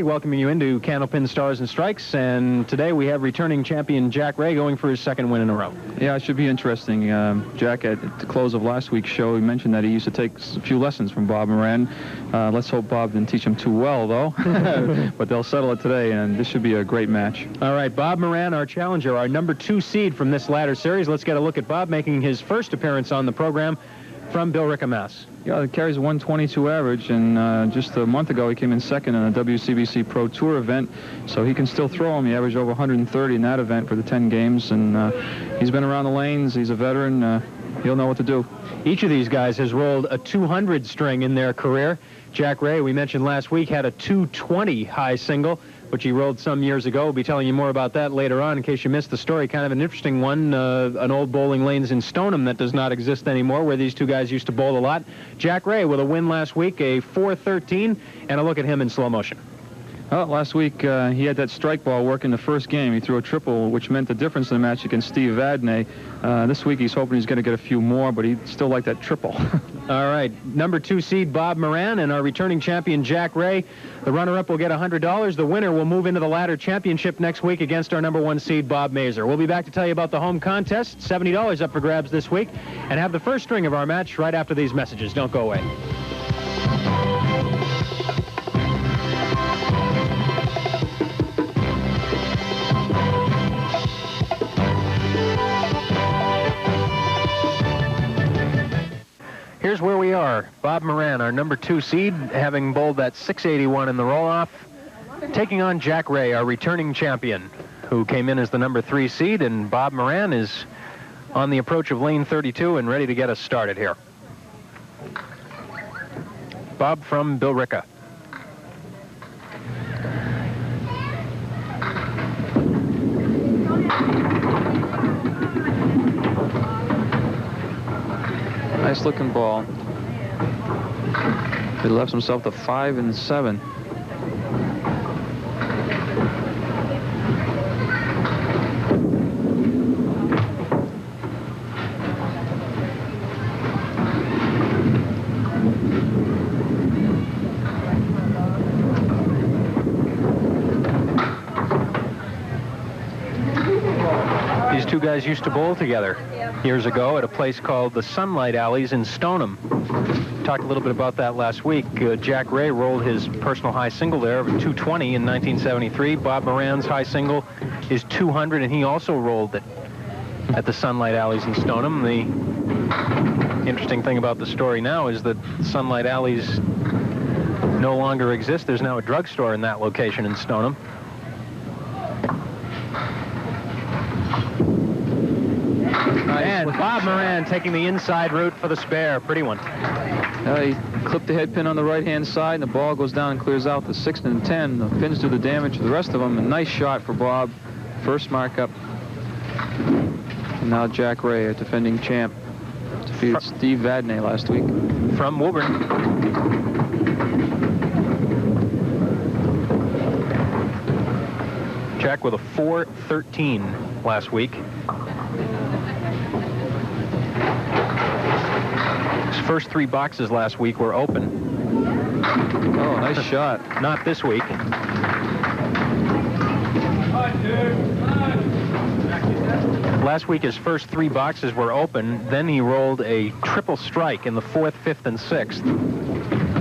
Welcoming you into Candlepin Stars and Strikes, and today we have returning champion Jack Ray going for his second win in a row. Yeah, it should be interesting. Jack, at the close of last week's show, he mentioned that he used to take a few lessons from Bob Moran. Let's hope Bob didn't teach him too well, though. But they'll settle it today, and this should be a great match. All right, Bob Moran, our challenger, our number 2 seed from this ladder series. Let's get a look at Bob making his first appearance on the program from Billerica, Mass. Yeah, he carries a 122 average, and just a month ago he came in second in a WCBC Pro Tour event, so he can still throw him. He averaged over 130 in that event for the 10 games, and he's been around the lanes. He's a veteran. He'll know what to do. Each of these guys has rolled a 200 string in their career. Jack Ray, we mentioned last week, had a 220 high single, which he rolled some years ago. We'll be telling you more about that later on in case you missed the story. Kind of an interesting one, an old bowling lanes in Stoneham that does not exist anymore, where these two guys used to bowl a lot. Jack Ray with a win last week, a 413, and a look at him in slow motion. Well, last week he had that strike ball work in the first game. He threw a triple, which meant the difference in the match against Steve Vadney. This week he's hoping he's going to get a few more, but he'd still like that triple. All right, number 2 seed Bob Moran and our returning champion Jack Ray. The runner-up will get $100. The winner will move into the ladder championship next week against our number 1 seed Bob Mazer. We'll be back to tell you about the home contest. $70 up for grabs this week, and have the first string of our match right after these messages. Don't go away. Here's where we are. Bob Moran, our number 2 seed, having bowled that 681 in the roll-off, taking on Jack Ray, our returning champion, who came in as the number 3 seed, and Bob Moran is on the approach of lane 32 and ready to get us started here. Bob from Billerica. Nice looking ball. He left himself to 5 and 7. These two guys used to bowl together years ago at a place called the Sunlight Alleys in Stoneham. Talked a little bit about that last week. Jack Ray rolled his personal high single there of 220 in 1973. Bob Moran's high single is 200, and he also rolled it at the Sunlight Alleys in Stoneham. The interesting thing about the story now is that Sunlight Alleys no longer exist. There's now a drugstore in that location in Stoneham. And Bob Moran taking the inside route for the spare. Pretty one. He clipped the head pin on the right-hand side, and the ball goes down and clears out the 6 and 10. The pins do the damage to the rest of them. A nice shot for Bob. First mark-up. And now Jack Ray, a defending champ, defeated Steve Vadney last week. From Woburn. Jack with a 413 last week. His first 3 boxes last week were open. Oh, nice shot. Not this week. Last week his first 3 boxes were open. Then he rolled a triple strike in the 4th, 5th, and 6th.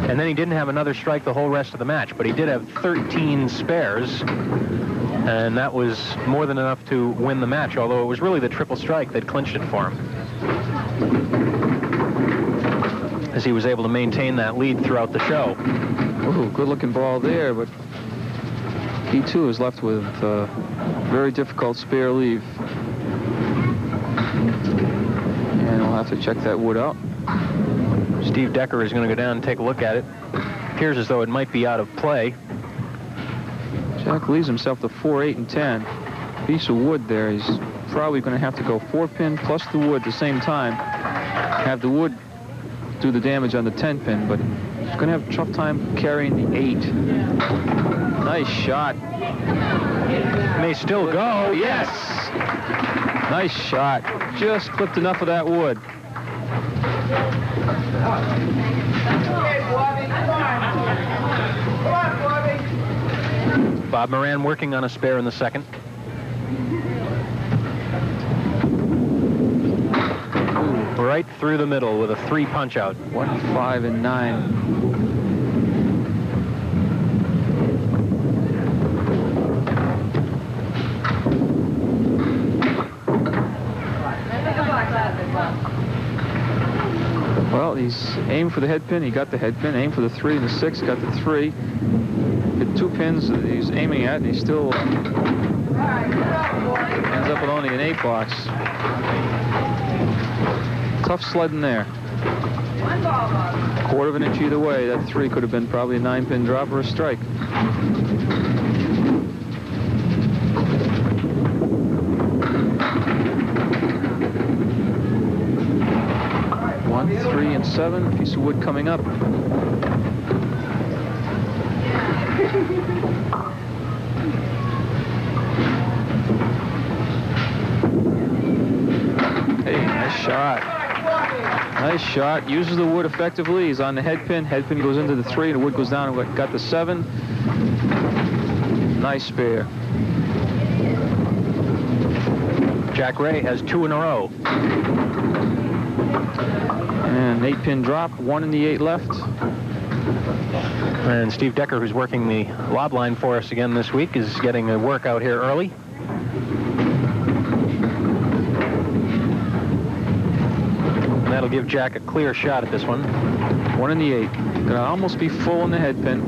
And then he didn't have another strike the whole rest of the match, but he did have 13 spares. And that was more than enough to win the match, although it was really the triple strike that clinched it for him, as he was able to maintain that lead throughout the show. Ooh, good-looking ball there, but he, too, is left with a very difficult spare leave. And we'll have to check that wood out. Steve Decker is going to go down and take a look at it. Appears as though it might be out of play. Jack leaves himself to 4, 8, and 10. Piece of wood there. He's probably going to have to go 4-pin plus the wood at the same time. Have the wood do the damage on the 10-pin, but he's going to have a tough time carrying the 8. Nice shot. May still go. Yes. Nice shot. Just clipped enough of that wood. Bob Moran working on a spare in the second. Right through the middle with a 3 punch out. 1, 5, and 9. Well, he's aimed for the head pin. He got the head pin. Aimed for the 3 and the 6. Got the 3. Hit 2 pins that he's aiming at, and he still ends up with only an 8 box. Tough sledding there. Quarter of an inch either way. That 3 could have been probably a 9-pin drop or a strike. 1, 3, and 7. Piece of wood coming up. Hey, nice shot. Nice shot. Uses the wood effectively. He's on the head pin. Head pin goes into the 3. The wood goes down and got the 7. Nice spare. Jack Ray has 2 in a row. And 8-pin drop. 1 in the 8 left. And Steve Decker, who's working the lob line for us again this week, is getting a workout here early. And that'll give Jack a clear shot at this one. 1 in the 8. Gonna almost be full in the head pin.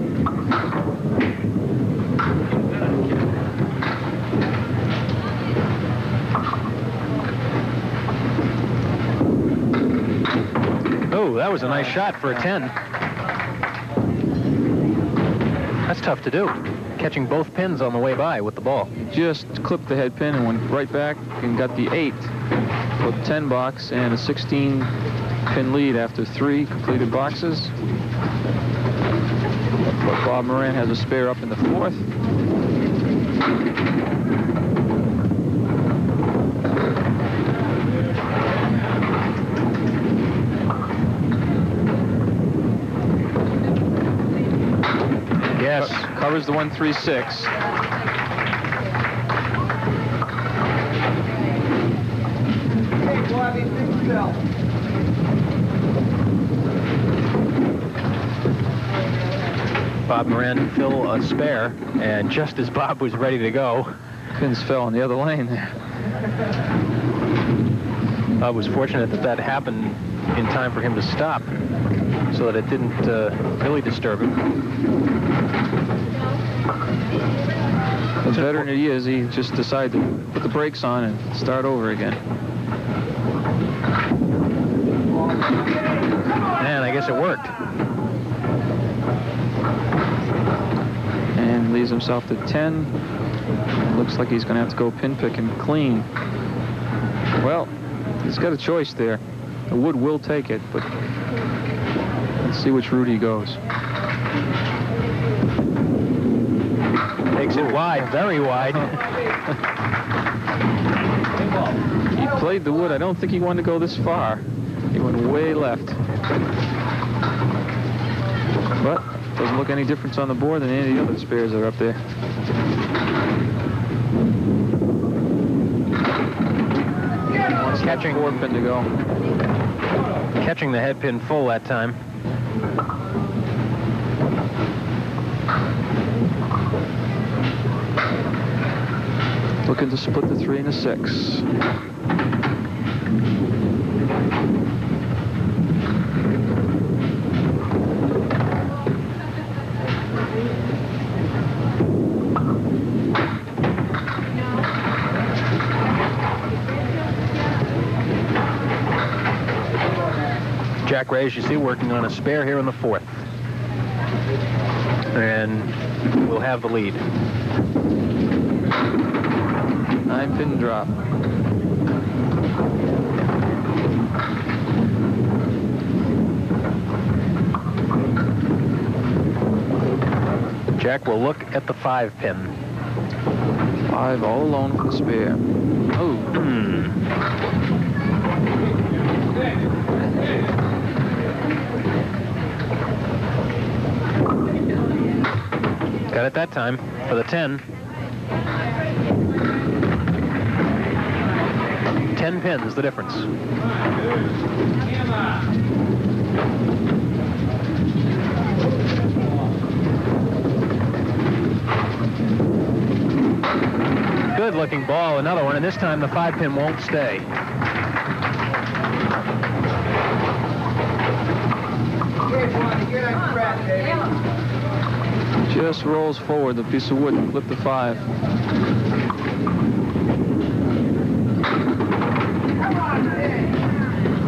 Oh, that was a nice shot for a 10. That's tough to do. Catching both pins on the way by with the ball. Just clipped the head pin and went right back and got the 8 with 10 box and a 16-pin lead after 3 completed boxes. But Bob Moran has a spare up in the 4th. Yes. Covers the 1-3-6. Bob Moran to fill a spare, and just as Bob was ready to go, Pins fell in the other lane there. Bob was fortunate that that happened in time for him to stop, so that it didn't really disturb him. As veteran he is, he just decided to put the brakes on and start over again. And I guess it worked. And leaves himself to 10. Looks like he's going to have to go pin picking clean. Well, he's got a choice there. The wood will take it, but let's see which route he goes. Takes it wide, very wide. He played the wood. I don't think he wanted to go this far. He went way left. But doesn't look any difference on the board than any of the other spares that are up there. Catching 4 pin to go. Catching the head pin full that time. Looking to split the 3 and the 6. Jack Ray, as you see, working on a spare here in the 4th. And we'll have the lead. 9-pin drop. Jack will look at the 5-pin. 5 all alone for the spare. Oh. Got it that time for the 10. 10 pins, the difference. Good looking ball, another one, and this time the 5-pin won't stay. Just rolls forward the piece of wood and flip the 5.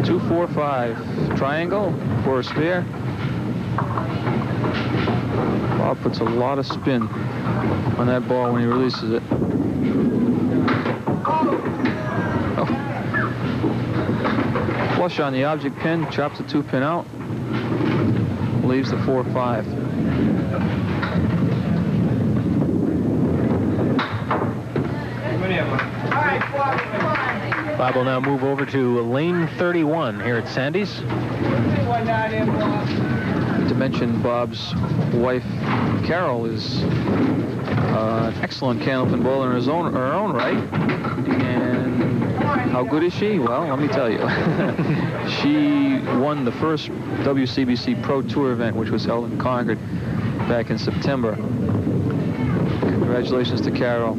Two, 4, 5. Triangle for a spare. Bob puts a lot of spin on that ball when he releases it. Oh. Flush on the object pin, chops the 2-pin out, leaves the 4, 5. Bob will now move over to lane 31 here at Sandy's. To mention, Bob's wife, Carol, is an excellent Candlepin bowler in her own right. And how good is she? Well, let me tell you. She won the first WCBC Pro Tour event, which was held in Concord back in September. Congratulations to Carol.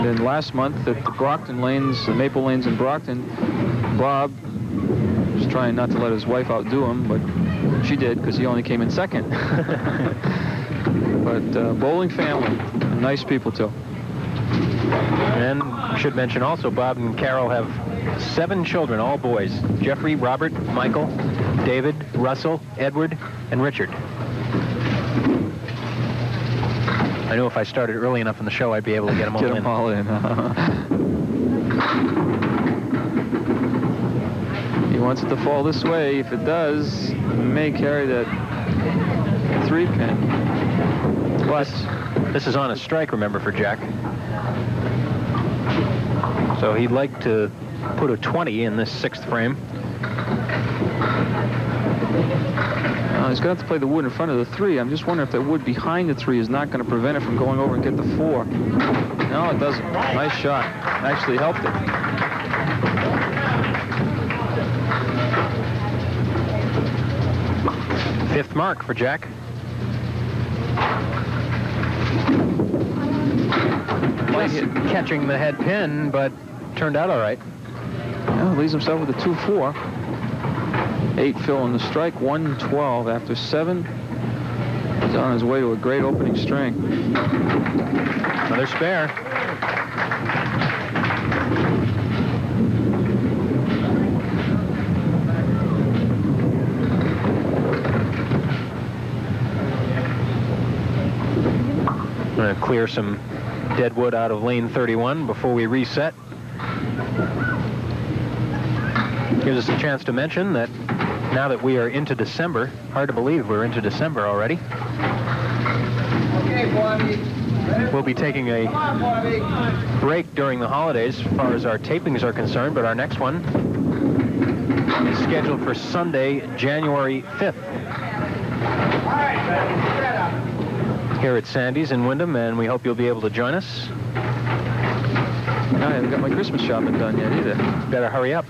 Then last month at the Brockton lanes, the Maple Lanes in Brockton, Bob was trying not to let his wife outdo him, but she did because he only came in second. But bowling family, nice people too. And I should mention also, Bob and Carol have 7 children, all boys. Jeffrey, Robert, Michael, David, Russell, Edward, and Richard. I knew if I started early enough in the show, I'd be able to get them all in. Get them all in. He wants it to fall this way. If it does, it may carry that 3-pin. But this is on a strike, remember, for Jack. So he'd like to put a 20 in this 6th frame. He's going to have to play the wood in front of the 3. I'm just wondering if that wood behind the 3 is not going to prevent it from going over and get the 4. No, it doesn't. Nice shot. Actually helped it. Fifth mark for Jack. Catching the head pin, but turned out all right. Well, leaves himself with a 2-4. 8 fill on the strike, 112 after 7. He's on his way to a great opening string. Another spare. I'm going to clear some dead wood out of lane 31 before we reset. Gives us a chance to mention that now that we are into December, hard to believe we're into December already. We'll be taking a break during the holidays as far as our tapings are concerned, but our next one is scheduled for Sunday, January 5th. Here at Sandy's in Wyndham, and we hope you'll be able to join us. I haven't got my Christmas shopping done yet either. Better hurry up.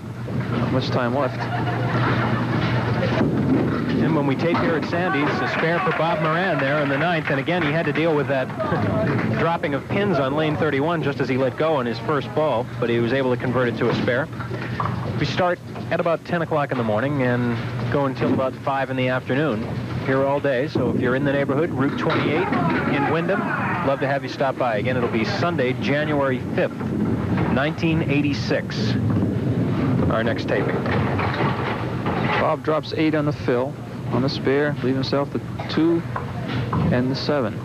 Not much time left. And when we tape here at Sandy's, a spare for Bob Moran there in the 9th. And again, he had to deal with that dropping of pins on lane 31 just as he let go on his first ball, but he was able to convert it to a spare. We start at about 10 o'clock in the morning and go until about 5 in the afternoon. Here all day, so if you're in the neighborhood, Route 28 in Wyndham, love to have you stop by. Again, it'll be Sunday, January 5th, 1986. Our next taping. Bob drops 8 on the fill, on the spare, leave himself the 2 and the 7.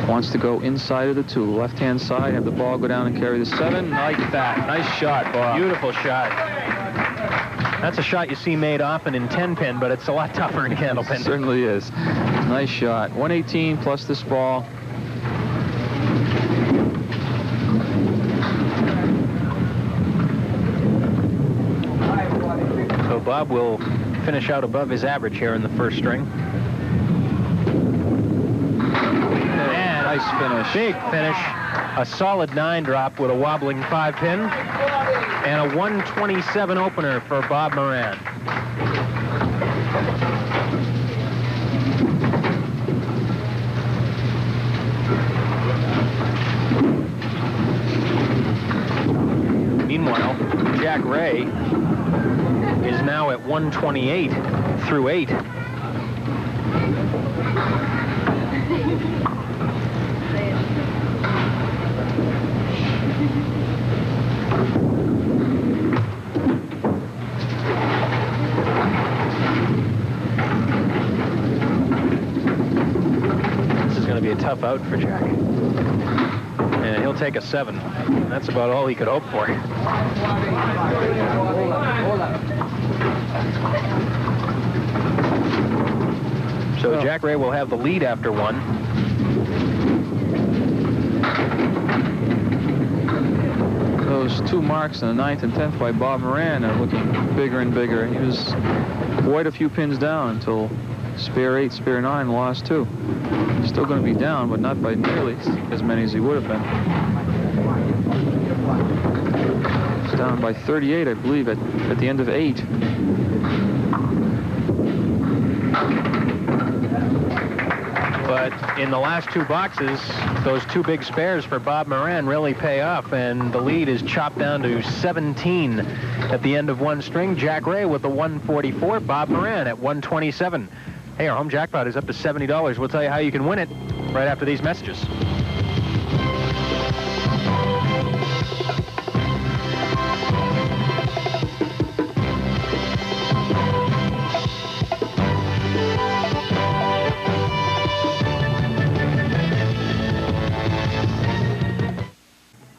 Wants to go inside of the 2, left-hand side, have the ball go down and carry the 7. Like that. Nice shot, Bob. Beautiful shot. That's a shot you see made often in 10-pin, but it's a lot tougher in Candlepin. It certainly is. Nice shot. 118 plus this ball. So Bob will finish out above his average here in the first string. And nice finish. Big finish. A solid 9 drop with a wobbling 5-pin. And a 127 opener for Bob Moran. Meanwhile, Jack Ray is now at 128 through 8. This is going to be a tough out for Jack. And he'll take a 7. That's about all he could hope for. So Jack Ray will have the lead after 1. Those 2 marks in the 9th and 10th by Bob Moran are looking bigger and bigger. He was quite a few pins down until spare 8, spare 9, lost 2. Still going to be down, but not by nearly as many as he would have been. He's down by 38, I believe, at the end of 8. But in the last 2 boxes, those 2 big spares for Bob Moran really pay off, and the lead is chopped down to 17 at the end of 1 string. Jack Ray with the 144, Bob Moran at 127. Hey, our home jackpot is up to $70. We'll tell you how you can win it right after these messages.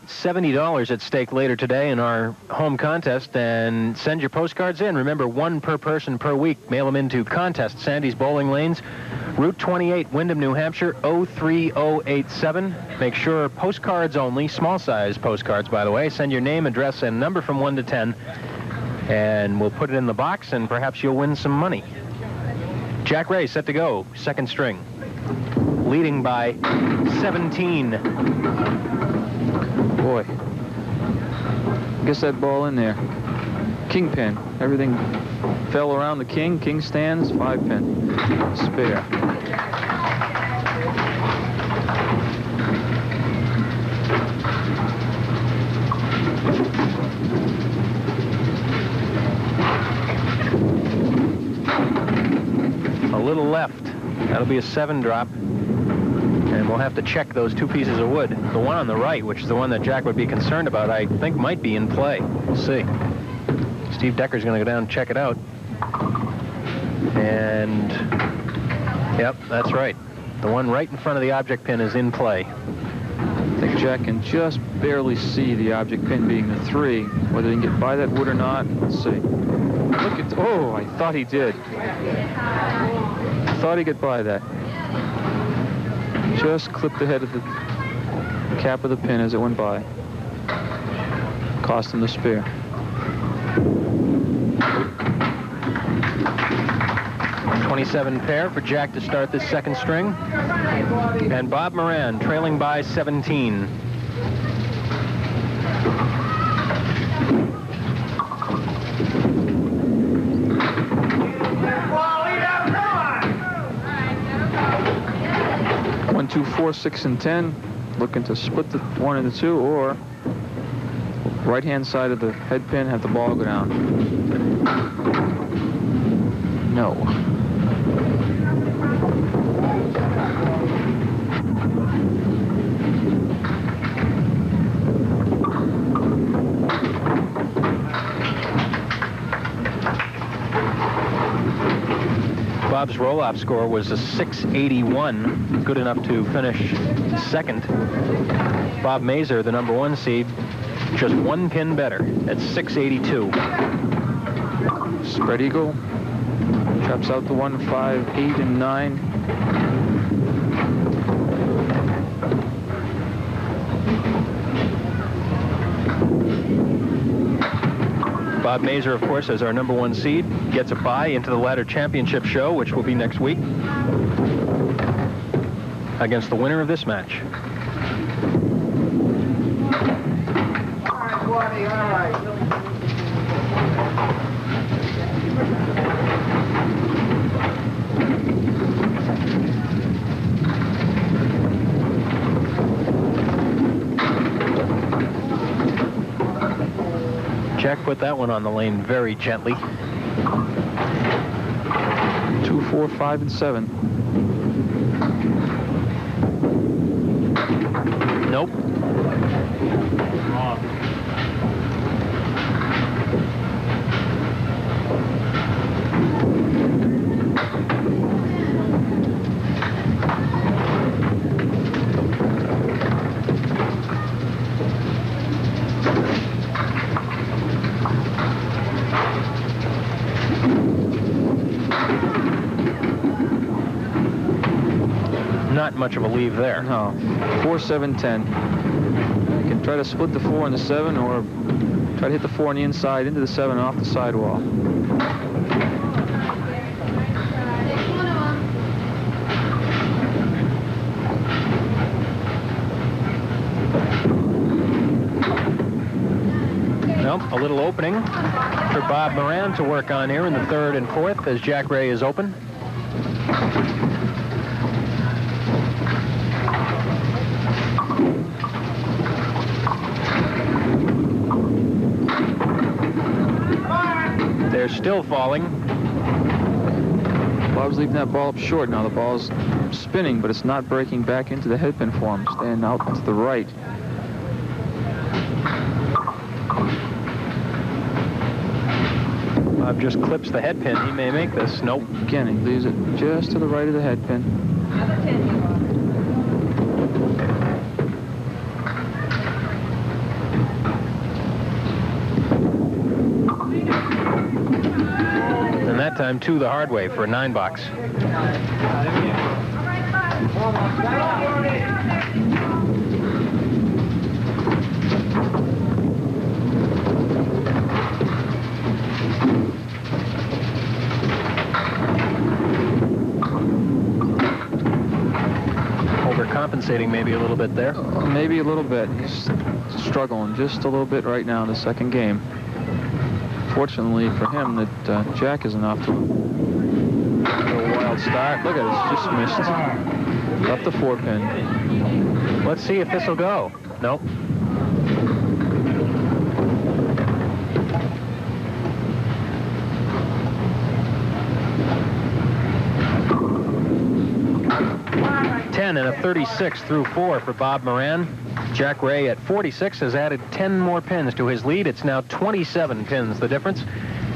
$70 at stake later today in our home contest, and send your postcards in. Remember, 1 per person per week. Mail them into contest, Sandy's Bowling Lanes, Route 28, Windham, New Hampshire, 03087. Make sure postcards only, small size postcards, by the way. Send your name, address, and number from 1 to 10, and we'll put it in the box, and perhaps you'll win some money. Jack Ray set to go, 2nd string, leading by 17. Boy, gets that ball in there. Kingpin. Everything fell around the king. King stands, 5-pin. Spare. A little left. That'll be a 7 drop. And we'll have to check those 2 pieces of wood. The one on the right, which is the one that Jack would be concerned about, I think might be in play. We'll see. Steve Decker's going to go down and check it out. And, yep, that's right. The one right in front of the object pin is in play. I think Jack can just barely see the object pin being the 3. Whether he can get by that wood or not, let's see. Look at, oh, I thought he did. I thought he'd get by that. Just clipped the head of the cap of the pin as it went by. Cost him the spare. .27 pair for Jack to start this 2nd string. And Bob Moran trailing by 17. One, 2, 4, 6, and 10. Looking to split the 1 and the 2, or right-hand side of the head pin, have the ball go down. No. Bob's roll-off score was a 681, good enough to finish 2nd. Bob Mazur, the number 1 seed, just 1 pin better at 682. Spread eagle. Traps out the 1, 5, 8, and 9. Bob Mazur, of course, as our #1 seed, gets a bye into the ladder championship show, which will be next week, against the winner of this match. All right. Jack put that one on the lane very gently. 2, 4, 5, and 7. Nope. Not much of a leave there. No. 4, 7, 10. You can try to split the 4 and the 7, or try to hit the 4 on the inside into the 7 off the sidewall. Nope, a little opening for Bob Moran to work on here in the 3rd and 4th as Jack Ray is open. They're still falling. Bob's leaving that ball up short now. The ball's spinning, but it's not breaking back into the headpin form. Staying out to the right. Bob just clips the headpin. He may make this. Nope. Again, he leaves it just to the right of the headpin. And that time, too, the hard way for a 9-box. Overcompensating maybe a little bit there. Maybe a little bit. He's struggling just a little bit right now in the second game. Fortunately for him that Jack isn't off to a wild start. Look at it, it's just missed. Up the 4-pin. Let's see if this will go. Nope. And a 36 through 4 for Bob Moran. Jack Ray at 46 has added 10 more pins to his lead. It's now 27 pins, the difference.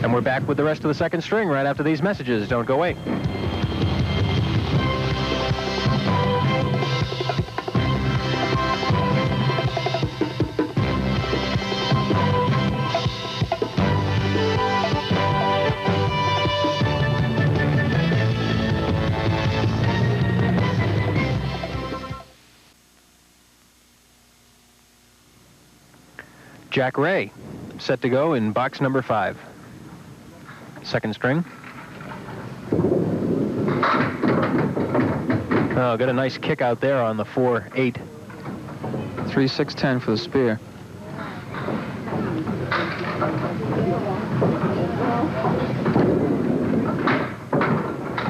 And we're back with the rest of the second string right after these messages. Don't go away. Jack Ray, set to go in box number 5. Second string. Oh, got a nice kick out there on the 4-8. 3, 6, 10 for the spear.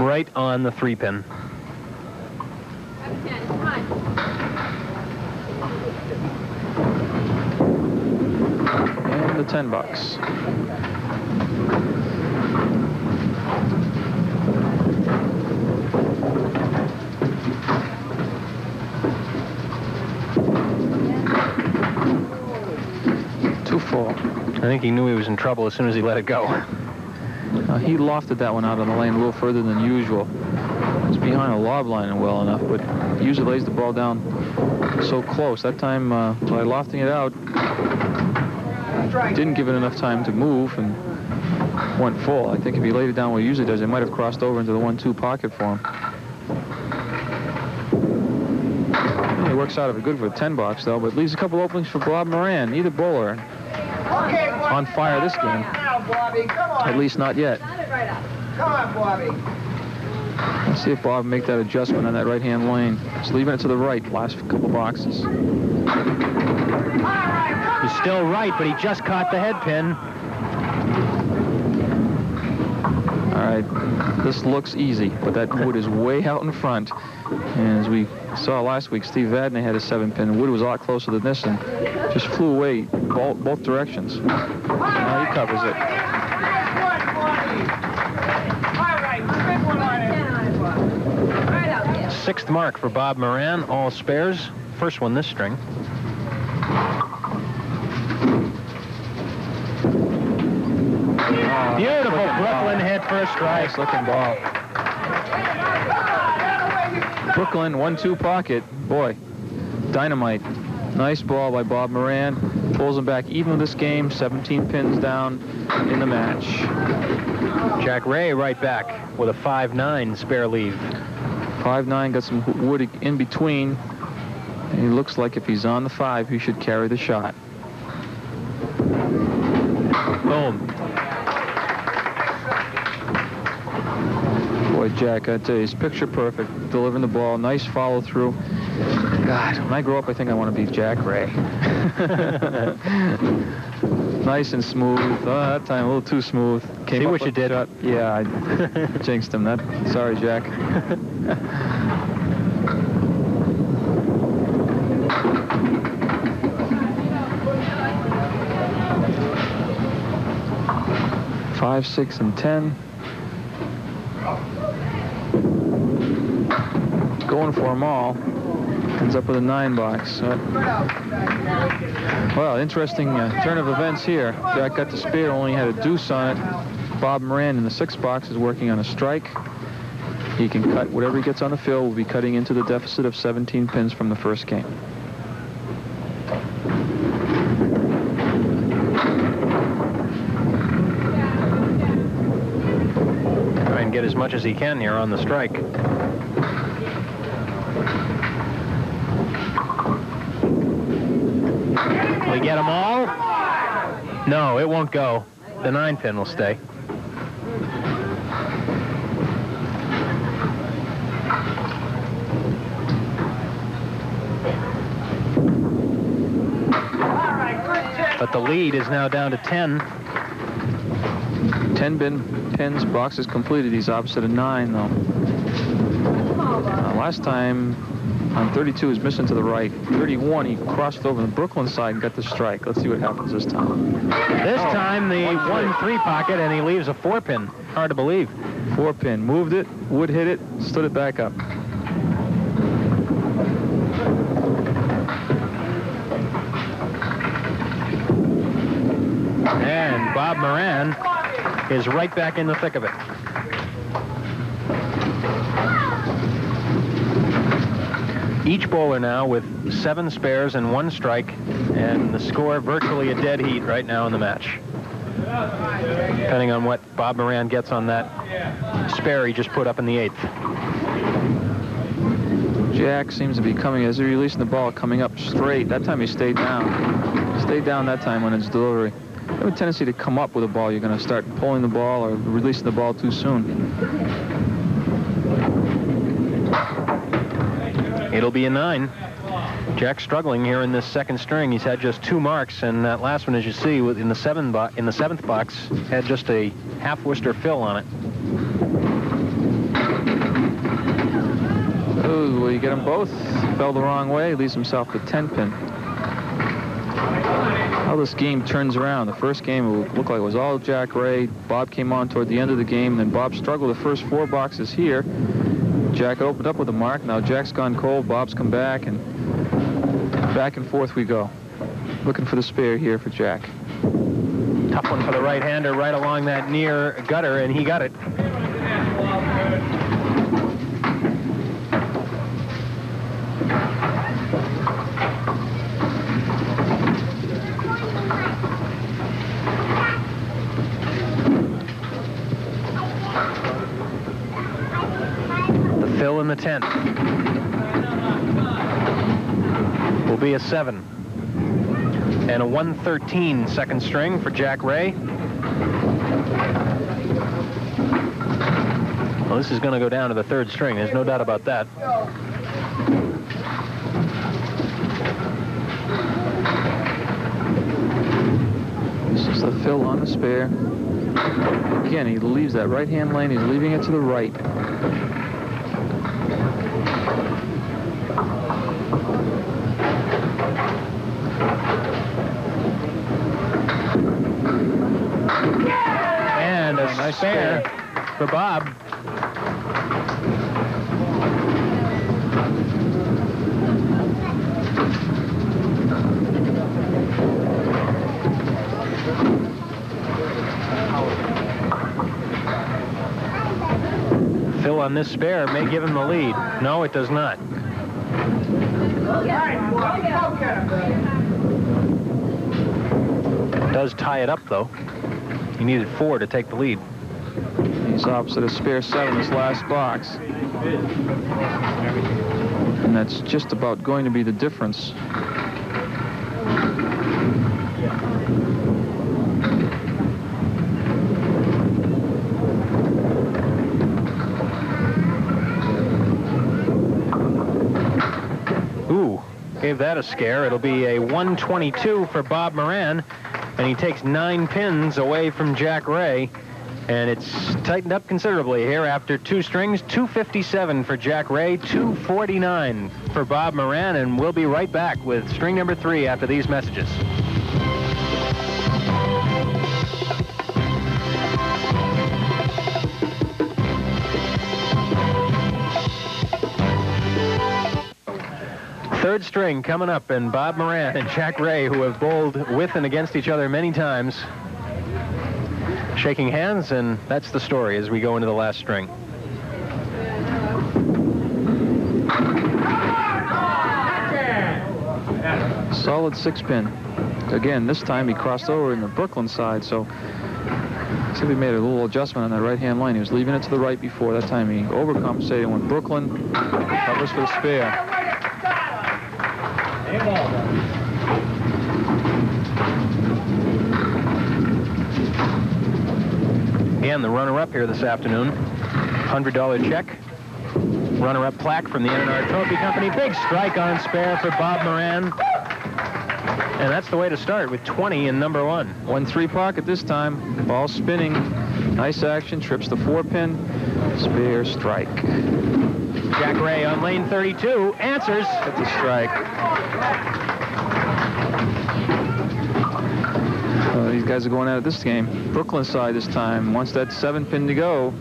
Right on the 3-pin. The 10-box. Too full. I think he knew he was in trouble as soon as he let it go. He lofted that one out on the lane a little further than usual. It's behind a lob line well enough, but he usually lays the ball down so close. That time, by lofting it out, didn't give it enough time to move and went full. I think if he laid it down where he usually does, it might have crossed over into the 1-2 pocket for him. He works out of it good for a 10-box, though, but leaves a couple openings for Bob Moran. Neither bowler on fire this game. on, Bobby. Come on. At least not yet. Come on, Bobby. Let's see if Bob make that adjustment on that right-hand lane. Just leaving it to the right, last couple boxes. He's still right, but he just caught the head pin. All right, this looks easy, but that wood is way out in front. And as we saw last week, Steve Vadney had a 7-pin. Wood was a lot closer than this and just flew away both directions. Now he covers it. Sixth mark for Bob Moran, all spares. First one this string. Beautiful Brooklyn hit for a strike. Nice looking ball. Brooklyn 1-2 pocket. Boy, dynamite. Nice ball by Bob Moran. Pulls him back even with this game. 17 pins down in the match. Jack Ray right back with a 5-9 spare leave. 5-9, got some wood in between. And he looks like if he's on the 5, he should carry the shot. Boom. Boy, Jack, I tell you, he's picture perfect. Delivering the ball, nice follow through. God, when I grow up, I think I want to be Jack Ray. Nice and smooth. Oh, that time a little too smooth. See what you did? Shot. Yeah, I jinxed him. Sorry, Jack. Five, 6, and 10. Going for them all. Ends up with a 9 box. Well, interesting turn of events here. Jack got the spare, only had a deuce on it. Bob Moran in the 6 box is working on a strike. He can cut whatever he gets on the field. Will be cutting into the deficit of 17 pins from the first game. Try and get as much as he can here on the strike. Will he get them all? No, it won't go. The 9-pin will stay. But the lead is now down to 10. 10 pins, boxes completed. He's opposite of 9, though. Last time on 32, he's missing to the right. 31, he crossed over the Brooklyn side and got the strike. Let's see what happens this time. This time, the 1-3 pocket, and he leaves a 4-pin. Hard to believe. 4-pin. Moved it, Wood hit it, stood it back up. And Bob Moran is right back in the thick of it. Each bowler now with 7 spares and 1 strike, and the score virtually a dead heat right now in the match. Depending on what Bob Moran gets on that spare he just put up in the 8th. Jack seems to be coming, as he's releasing the ball, coming up straight. That time he stayed down. Stayed down that time on its delivery. You have a tendency to come up with a ball. You're going to start pulling the ball or releasing the ball too soon. It'll be a 9. Jack's struggling here in this second string. He's had just 2 marks, and that last one, as you see, in the 7th box, had just a half Worcester fill on it. Oh, will you get them both? Fell the wrong way. Leaves himself the 10-pin. How this game turns around. The first game, it looked like it was all Jack Ray. Bob came on toward the end of the game, and then Bob struggled the first 4 boxes here. Jack opened up with a mark. Now Jack's gone cold. Bob's come back, and back and forth we go. Looking for the spare here for Jack. Tough one for the right-hander right along that near gutter, and he got it. Fill in the 10th will be a 7 and a 113 second string for Jack Ray. Well, this is going to go down to the third string. There's no doubt about that. This is the fill on the spare. Again, he leaves that right-hand lane. He's leaving it to the right. And a nice spare for Bob. Fill on this spare may give him the lead. No, it does not. Does tie it up, though. He needed 4 to take the lead. He's opposite a spare 7 this last box. And that's just about going to be the difference. Gave that a scare. It'll be a 122 for Bob Moran, and he takes 9 pins away from Jack Ray, and it's tightened up considerably here after 2 strings. 257 for Jack Ray, 249 for Bob Moran, and we'll be right back with string number 3 after these messages. Third string coming up, and Bob Moran and Jack Ray, who have bowled with and against each other many times, shaking hands, and that's the story as we go into the last string. Solid 6-pin. Again, this time he crossed over in the Brooklyn side, so see, we made a little adjustment on that right-hand line. He was leaving it to the right before. That time he overcompensated when Brooklyn covers for the spare. And the runner-up here this afternoon, $100 check, runner-up plaque from the N&R Trophy Company. Big strike on spare for Bob Moran. And that's the way to start with 20 in number 1. 1-3 pocket this time. Ball spinning. Nice action. Trips the 4-pin. Spare strike. Jack Ray on lane 32. Answers. Hit the strike. These guys are going at it this game. Brooklyn side this time. Wants that 7-pin to go.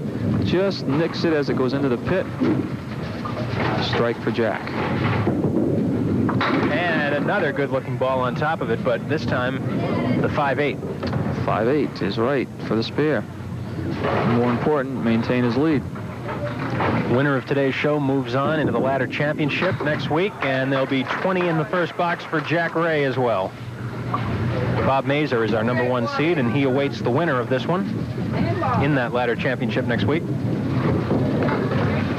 Just nicks it as it goes into the pit. Strike for Jack. And another good-looking ball on top of it, but this time the 5-8. 5-8 is right for the spare. More important, maintain his lead. Winner of today's show moves on into the ladder championship next week, and there'll be 20 in the first box for Jack Ray as well. Bob Mazur is our number 1 seed, and he awaits the winner of this one in that ladder championship next week.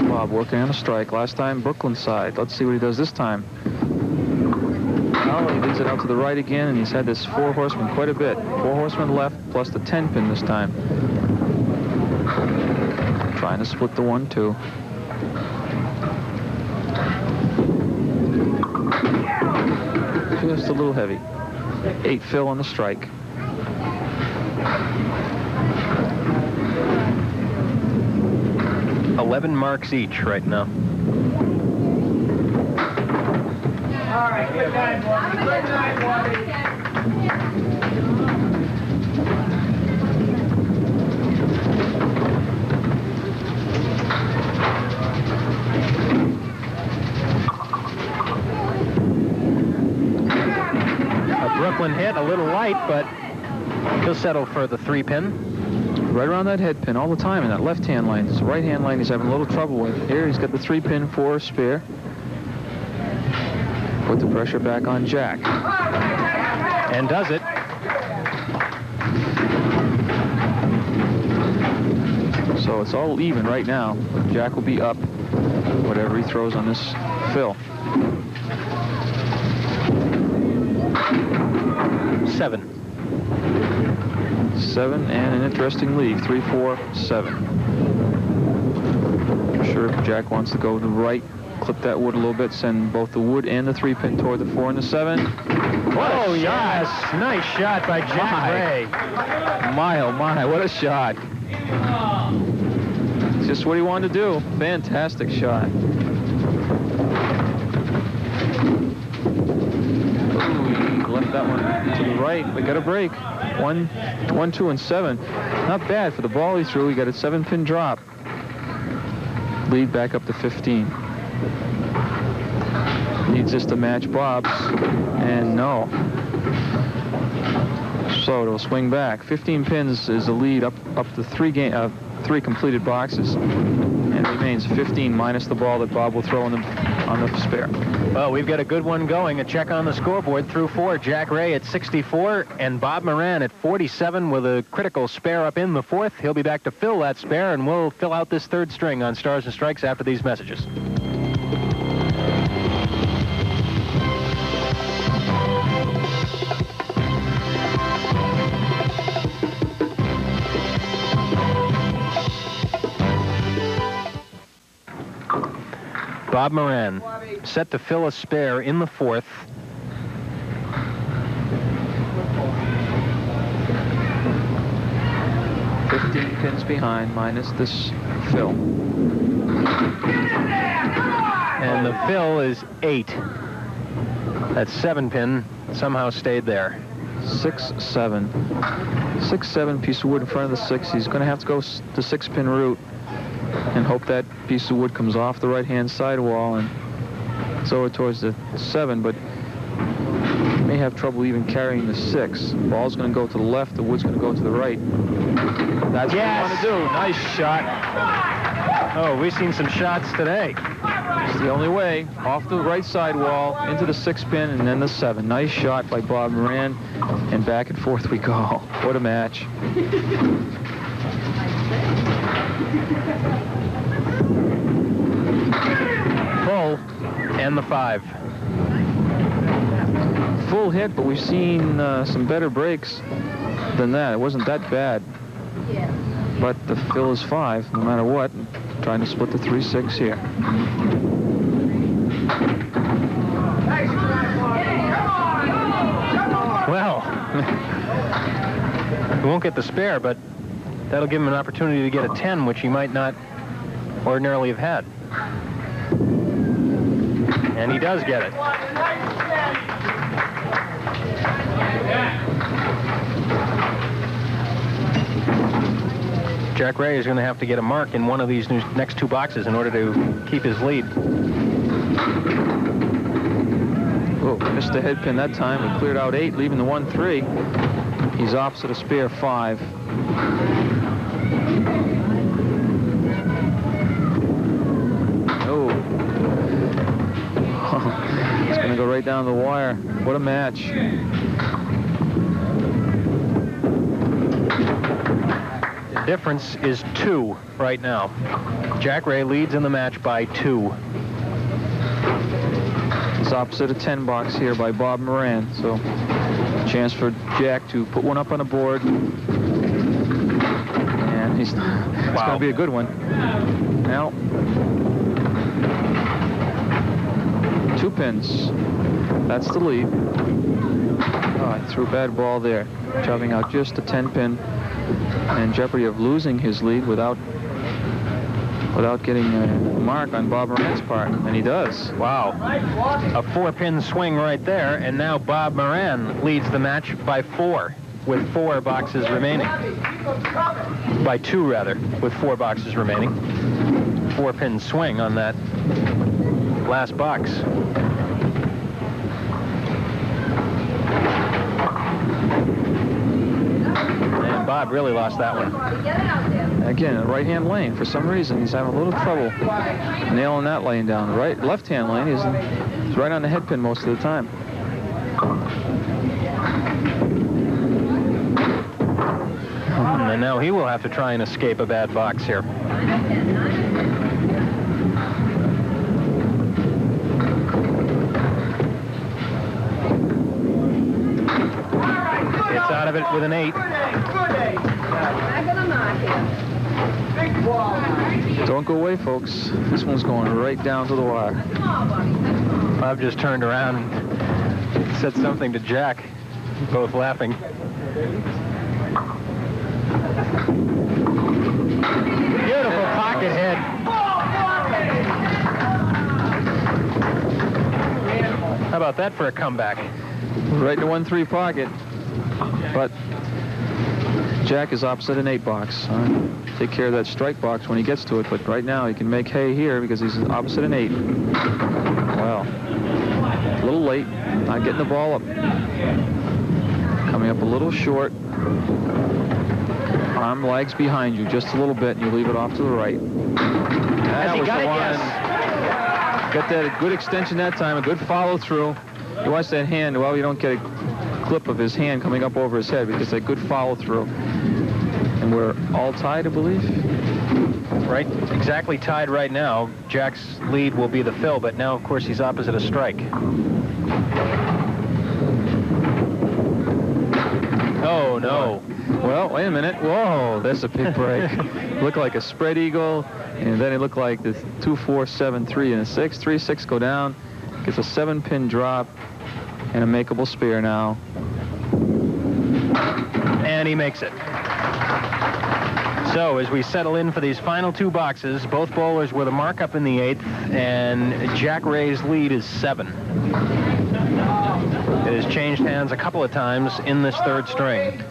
Bob working on a strike. Last time, Brooklyn side. Let's see what he does this time. Well, he leaves it out to the right again, and he's had this 4 horseman quite a bit. 4 horsemen left, plus the 10-pin this time. Trying to split the 1-2. Just a little heavy. 8 fill on the strike. $11 marks each right now. All right, good night, Bobby. Good night, Bobby. Brooklyn hit, a little light, but he'll settle for the 3-pin. Right around that head pin all the time in that left-hand line. It's the right-hand line he's having a little trouble with. Here he's got the 3-pin for spare. Put the pressure back on Jack. And does it. So it's all even right now. Jack will be up whatever he throws on this fill. 7. 7 and an interesting lead, 3-4-7. I'm sure if Jack wants to go to the right, clip that wood a little bit, send both the wood and the 3-pin toward the 4 and the 7. Oh, yes. Nice shot by Jack Ray. My, oh my, what a shot. It's just what he wanted to do. Fantastic shot. Ooh, he left that one to the right. We got a break. 1, 2, and 7. Not bad for the ball he threw. He got a 7-pin drop. Lead back up to 15. Needs this to match Bob's, and no. So it'll swing back. 15 pins is the lead up to 3 completed boxes, and remains 15 minus the ball that Bob will throw on the spare. Well, we've got a good one going. A check on the scoreboard through 4. Jack Ray at 64 and Bob Moran at 47 with a critical spare up in the 4th. He'll be back to fill that spare, and we'll fill out this 3rd string on Stars and Strikes after these messages. Bob Moran set to fill a spare in the 4th. Pins behind, minus this fill. And the fill is 8. That 7-pin somehow stayed there. 6-7. 6-7 piece of wood in front of the 6. He's going to have to go the 6-pin route and hope that piece of wood comes off the right-hand sidewall and it's over towards the 7, but he may have trouble even carrying the 6. The ball's going to go to the left, the wood's going to go to the right. That's what you want to do. Nice shot. Oh, we've seen some shots today. It's the only way. Off the right sidewall, into the 6-pin, and then the 7. Nice shot by Bob Moran, and back and forth we go. What a match. Full and the 5. Full hit, but we've seen some better breaks than that. It wasn't that bad. But the fill is 5, no matter what. Trying to split the 3-6 here. Well, he won't get the spare, but that'll give him an opportunity to get a 10, which he might not ordinarily have had. And he does get it. Jack Ray is going to have to get a mark in one of these next 2 boxes in order to keep his lead. Oh, missed the head pin that time. He cleared out 8, leaving the 1-3. He's opposite a spare 5. Oh. It's going to go right down the wire. What a match. The difference is 2 right now. Jack Ray leads in the match by 2. It's opposite a 10 box here by Bob Moran. So, chance for Jack to put one up on the board. And it's going to be a good one. Now, 2 pins. That's the lead. Oh, I threw a bad ball there. Shoving out just a 10-pin. And jeopardy of losing his lead without getting a mark on Bob Moran's part, and he does. Wow. A 4-pin swing right there, and now Bob Moran leads the match by 4 with 4 boxes remaining. By 2, rather, with 4 boxes remaining. 4-pin swing on that last box. Bob really lost that one. Again, a right-hand lane. For some reason, he's having a little trouble nailing that lane down. The left-hand lane is right on the head pin most of the time. And now he will have to try and escape a bad box here. It's out of it with an 8. Don't go away, folks. This one's going right down to the wire. Bob just turned around and said something to Jack, both laughing. Beautiful pocket head. How about that for a comeback? Right in the 1-3 pocket. But Jack is opposite an 8 box. Take care of that strike box when he gets to it, but right now he can make hay here because he's opposite an 8. Well, a little late, not getting the ball up. Coming up a little short. Arm lags behind you just a little bit, and you leave it off to the right. That was the one. Yes. Got that good extension that time, a good follow through. You watch that hand. Well, you don't get a clip of his hand coming up over his head because that good follow through. And we're all tied, I believe. Right, exactly tied right now. Jack's lead will be the fill, but now, of course, he's opposite a strike. Oh, no. Well, wait a minute. Whoa, that's a big break. Looked like a spread eagle, and then it looked like the 2-4, 7-3, and a 6. 3-6 go down. Gets a 7-pin drop and a makeable spear now. And he makes it. So as we settle in for these final 2 boxes, both bowlers with a markup in the 8th, and Jack Ray's lead is 7. It has changed hands a couple of times in this 3rd string.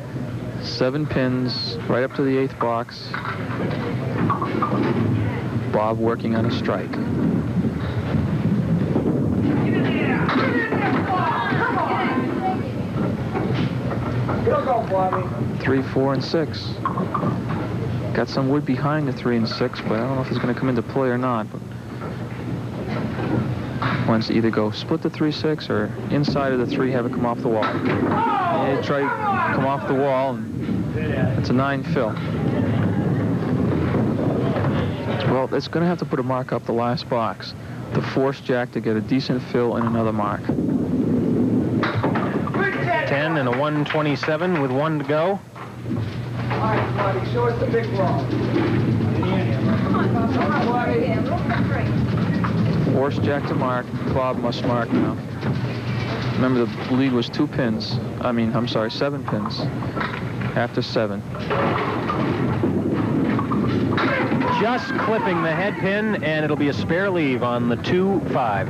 7 pins right up to the 8th box. Bob working on a strike. Go, Bobby. 3, 4, and 6. Got some wood behind the 3 and 6, but I don't know if it's going to come into play or not. But wants to either go split the 3-6 or inside of the 3, have it come off the wall. And try to come off the wall, and it's a 9 fill. Well, it's going to have to put a mark up the last box to force Jack to get a decent fill and another mark. 10 and a 127 with 1 to go. All right, Bobby, show us the big ball. Come on, Bobby. Force Jack to mark. Bob must mark now. Remember, the lead was 2 pins. I'm sorry, 7 pins. After 7. Just clipping the head pin, and it'll be a spare leave on the 2-5.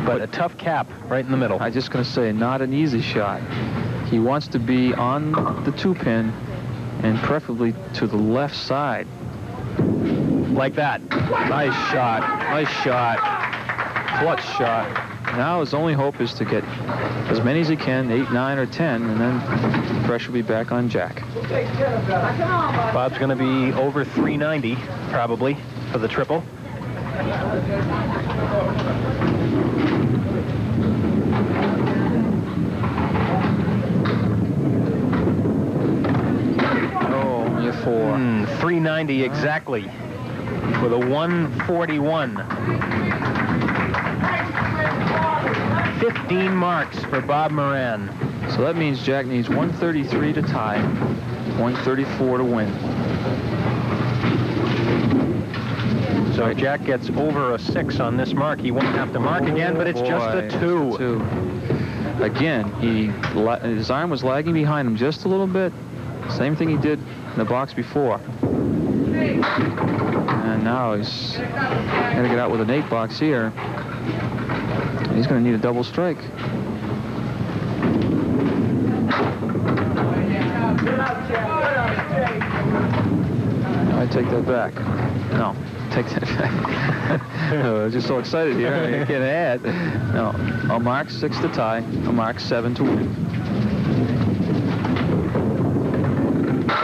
But a tough cap right in the middle. I'm just going to say, not an easy shot. He wants to be on the 2-pin and preferably to the left side. Like that. Nice shot. Nice shot. Clutch shot. Now his only hope is to get as many as he can, 8, 9, or 10, and then the pressure will be back on Jack. Bob's going to be over 390, probably, for the triple. Oh, only a 4. 390 exactly, with a 141. 15 marks for Bob Moran. So that means Jack needs 133 to tie, 134 to win. So if Jack gets over a 6 on this mark, he won't have to mark again, but it's just a 2. Again, his arm was lagging behind him just a little bit. Same thing he did in the box before. And now he's going to get out with an 8 box here. He's going to need a double strike. I take that back. No, take that back. I was just so excited here. I can't add. No, I'll mark 6 to tie. I'll mark 7 to win.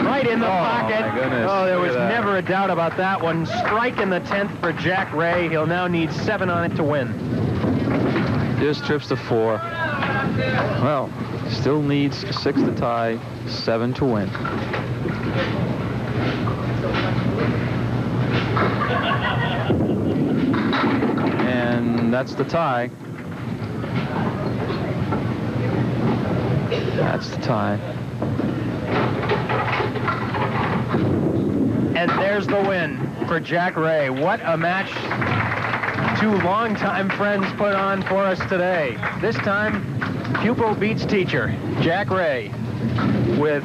Right in the pocket. My goodness. Oh, there was never a doubt about that one. Strike in the 10th for Jack Ray. He'll now need 7 on it to win. Just trips to 4. Well, still needs 6 to tie, 7 to win. And that's the tie. That's the tie. And there's the win for Jack Ray. What a match two longtime friends put on for us today. This time, pupil beats teacher. Jack Ray with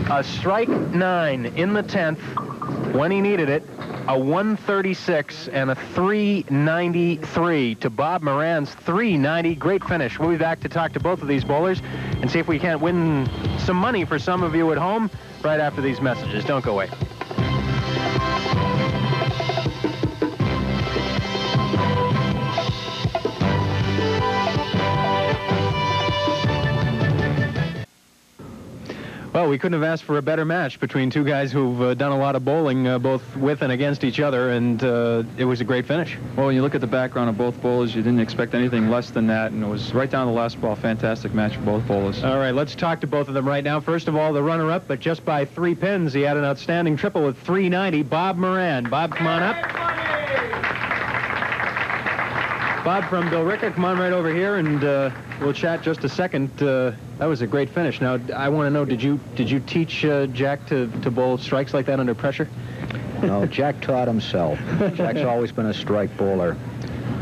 a strike 9 in the 10th when he needed it, a 136 and a 393 to Bob Moran's 390. Great finish. We'll be back to talk to both of these bowlers and see if we can't win some money for some of you at home right after these messages. Don't go away. Well, we couldn't have asked for a better match between two guys who've done a lot of bowling, both with and against each other, and it was a great finish. Well, when you look at the background of both bowlers, you didn't expect anything less than that, and it was right down to the last ball. Fantastic match for both bowlers. All right, let's talk to both of them right now. First of all, the runner-up, but just by 3 pins. He had an outstanding triple with 390, Bob Moran. Bob, come on up. Bob from Billerica, come on right over here, and we'll chat just a second. That was a great finish. Now, I want to know, did you teach Jack to bowl strikes like that under pressure? No, Jack taught himself. Jack's always been a strike bowler,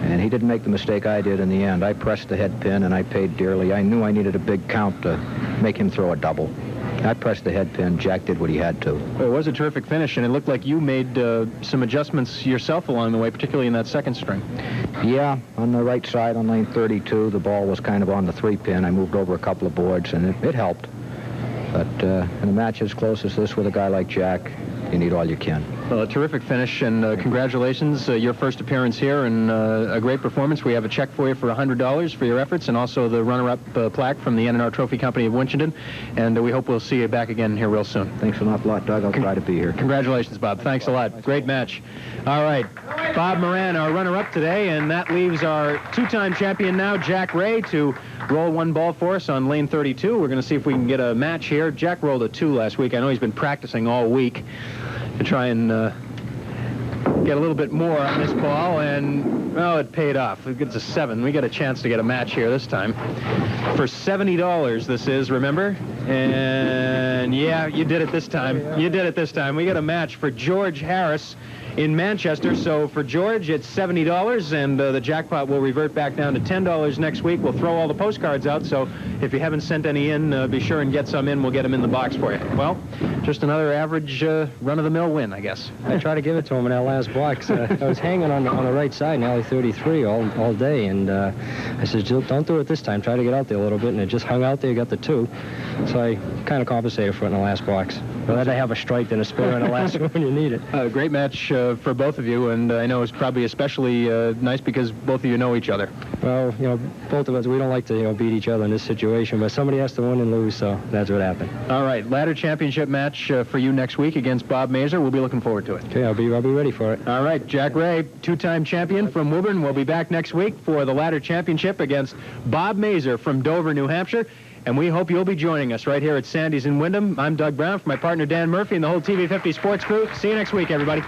and he didn't make the mistake I did in the end. I pressed the head pin, and I paid dearly. I knew I needed a big count to make him throw a double. I pressed the head pin. Jack did what he had to. Well, it was a terrific finish, and it looked like you made some adjustments yourself along the way, particularly in that second string. Yeah, on the right side on lane 32, the ball was kind of on the 3-pin. I moved over a couple of boards, and it helped. But in a match as close as this with a guy like Jack, you need all you can. Well, a terrific finish, and congratulations. Your first appearance here, and a great performance. We have a check for you for $100 for your efforts, and also the runner-up plaque from the N&R Trophy Company of Winchendon. And we hope we'll see you back again here real soon. Thanks an awful lot, Doug. I'll try to be here. Congratulations, Bob. Thanks a lot. Great match. All right. Bob Moran, our runner-up today, and that leaves our two-time champion now, Jack Ray, to roll one ball for us on lane 32. We're going to see if we can get a match here. Jack rolled a 2 last week. I know he's been practicing all week to try and get a little bit more on this ball, and, well, it paid off. It gets a 7. We got a chance to get a match here this time. For $70, this is, remember? And, yeah, you did it this time. You did it this time. We got a match for George Harris in Manchester. So for George, it's $70, and the jackpot will revert back down to $10 next week. We'll throw all the postcards out, so if you haven't sent any in, be sure and get some in. We'll get them in the box for you. Well, just another average run-of-the-mill win, I guess. I tried to give it to him in that last box. I was hanging on the right side, alley 33, all day, and I said, don't do it this time. Try to get out there a little bit, and it just hung out there, got the 2. So I kind of compensated for it in the last box. Rather have a strike than a spare in the last one when you need it. Great match for both of you, and I know it's probably especially nice because both of you know each other. Well, both of us, we don't like to, beat each other in this situation, but somebody has to win and lose, so that's what happened. All right, ladder championship match for you next week against Bob Mazer. We'll be looking forward to it. Okay, I'll be ready for it. All right, Jack Ray, two-time champion from Woburn. We'll be back next week for the ladder championship against Bob Mazer from Dover, New Hampshire. And we hope you'll be joining us right here at Sandy's in Wyndham. I'm Doug Brown, for my partner Dan Murphy and the whole TV50 sports crew. See you next week, everybody.